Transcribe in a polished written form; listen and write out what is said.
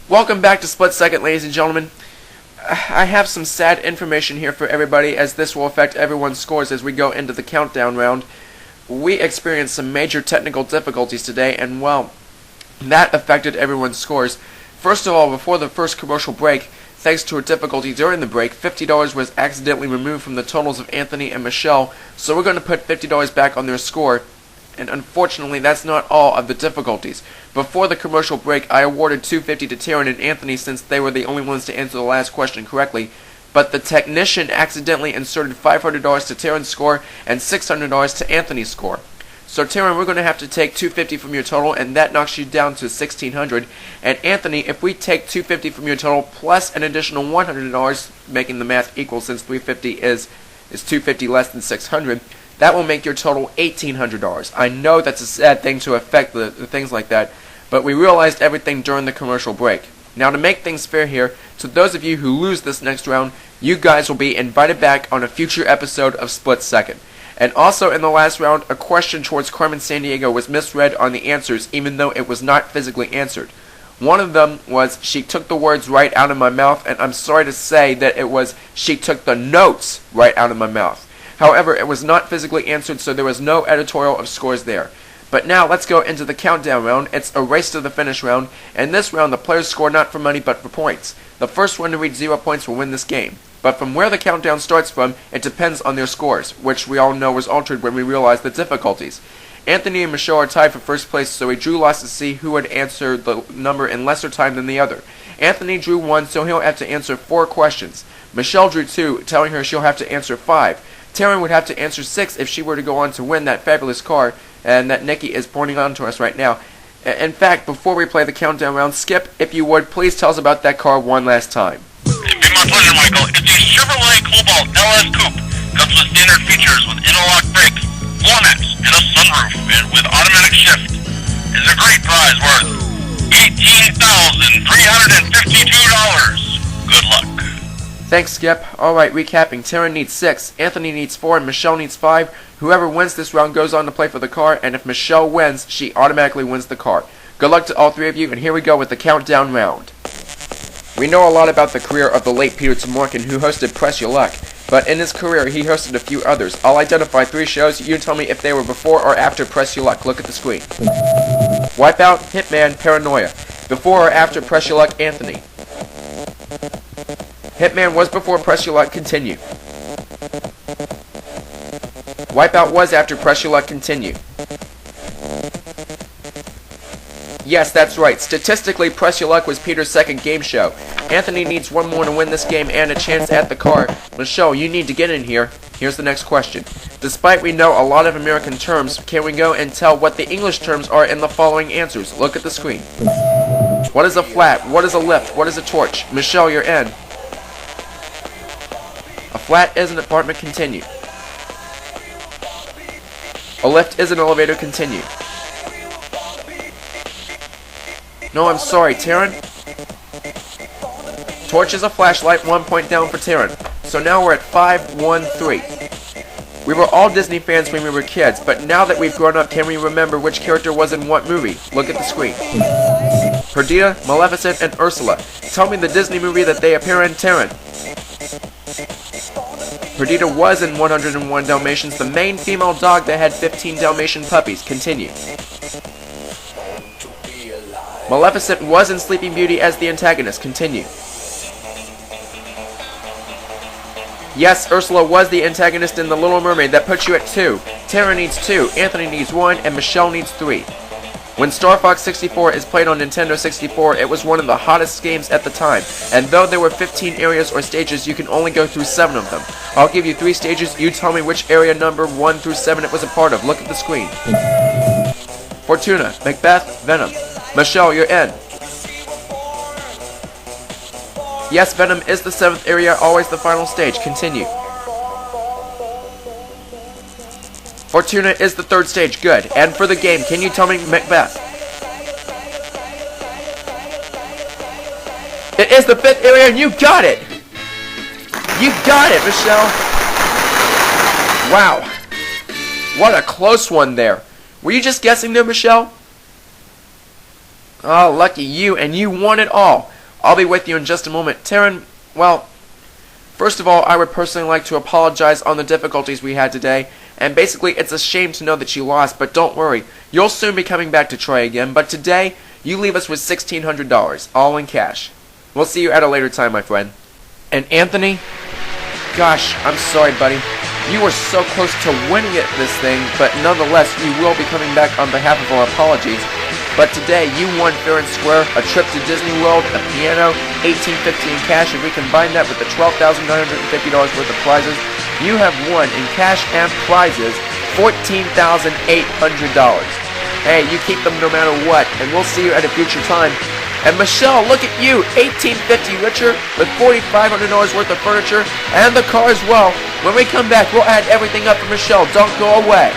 Welcome back to Split Second, ladies and gentlemen. I have some sad information here for everybody, as this will affect everyone's scores as we go into the countdown round. We experienced some major technical difficulties today, and well, that affected everyone's scores. First of all, before the first commercial break, thanks to a difficulty during the break, $50 was accidentally removed from the totals of Anthony and Michelle, so we're going to put $50 back on their score. And unfortunately, that's not all of the difficulties. Before the commercial break, I awarded $250 to Taryn and Anthony since they were the only ones to answer the last question correctly. But the technician accidentally inserted $500 to Taryn's score and $600 to Anthony's score. So Taryn, we're going to have to take $250 from your total, and that knocks you down to $1,600. And Anthony, if we take $250 from your total plus an additional $100, making the math equal since $350 is $250 less than $600, that will make your total $1,800. I know that's a sad thing to affect the things like that, but we realized everything during the commercial break. Now, to make things fair here, to those of you who lose this next round, you guys will be invited back on a future episode of Split Second. And also in the last round, a question towards Carmen Sandiego was misread on the answers, even though it was not physically answered. One of them was, she took the words right out of my mouth, and I'm sorry to say that it was, she took the notes right out of my mouth. However, it was not physically answered, so there was no editorial of scores there. But now, let's go into the countdown round. It's a race to the finish round. In this round, the players score not for money, but for points. The first one to reach 0 points will win this game. But from where the countdown starts from, it depends on their scores, which we all know was altered when we realized the difficulties. Anthony and Michelle are tied for first place, so we drew lots to see who would answer the number in lesser time than the other. Anthony drew 1, so he'll have to answer 4 questions. Michelle drew 2, telling her she'll have to answer 5. Taryn would have to answer 6 if she were to go on to win that fabulous car, and that Nikki is pointing on to us right now. In fact, before we play the countdown round, Skip, if you would, please tell us about that car one last time. It'd be my pleasure, Michael. It's a Chevrolet Cobalt LS Coupe. Comes with standard features with interlock brakes, floor mats, and a sunroof, and with automatic shift. It's a great prize worth $18,352. Good luck. Thanks, Skip. Alright, recapping. Taryn needs 6, Anthony needs 4, and Michelle needs 5. Whoever wins this round goes on to play for the car, and if Michelle wins, she automatically wins the car. Good luck to all 3 of you, and here we go with the countdown round. We know a lot about the career of the late Peter Tomorkin, who hosted Press Your Luck, but in his career he hosted a few others. I'll identify 3 shows, you tell me if they were before or after Press Your Luck. Look at the screen. Wipeout, Hitman, Paranoia. Before or after Press Your Luck, Anthony. Hitman was before Press Your Luck, continue. Wipeout was after Press Your Luck, continue. Yes, that's right. Statistically, Press Your Luck was Peter's second game show. Anthony needs 1 more to win this game and a chance at the car. Michelle, you need to get in here. Here's the next question. Despite we know a lot of American terms, can we go and tell what the English terms are in the following answers? Look at the screen. What is a flat? What is a lift? What is a torch? Michelle, you're in. A flat is an apartment, continue. A lift is an elevator, continue. No, I'm sorry, Taryn. Torch is a flashlight, 1 point down for Taryn. So now we're at 5-1-3. We were all Disney fans when we were kids, but now that we've grown up, can we remember which character was in what movie? Look at the screen. Perdita, Maleficent, and Ursula. Tell me the Disney movie that they appear in, Taryn. Perdita was in 101 Dalmatians, the main female dog that had 15 Dalmatian puppies. Continue. Maleficent was in Sleeping Beauty as the antagonist. Continue. Yes, Ursula was the antagonist in The Little Mermaid. That puts you at 2. Tara needs 2, Anthony needs 1, and Michelle needs 3. When Star Fox 64 is played on Nintendo 64, it was one of the hottest games at the time, and though there were 15 areas or stages, you can only go through 7 of them. I'll give you 3 stages, you tell me which area number 1 through 7 it was a part of. Look at the screen. Fortuna, Macbeth, Venom. Michelle, you're in. Yes, Venom is the 7th area, always the final stage. Continue. Fortuna is the 3rd stage. Good. And for the game, can you tell me Macbeth? It is the 5th area, and you got it! You got it, Michelle! Wow. What a close one there. Were you just guessing there, Michelle? Oh, lucky you, and you won it all. I'll be with you in just a moment. Taryn, well, first of all, I would personally like to apologize on the difficulties we had today, and basically it's a shame to know that you lost, but don't worry. You'll soon be coming back to Troy again, but today, you leave us with $1,600, all in cash. We'll see you at a later time, my friend. And Anthony, gosh, I'm sorry, buddy. You were so close to winning it this thing, but nonetheless, you will be coming back on behalf of our apologies. But today, you won fair and square, a trip to Disney World, a piano, $1,850 in cash. If we combine that with the $12,950 worth of prizes, you have won in cash and prizes $14,800. Hey, you keep them no matter what, and we'll see you at a future time. And Michelle, look at you, $1,850 richer with $4,500 worth of furniture and the car as well. When we come back, we'll add everything up for Michelle. Don't go away.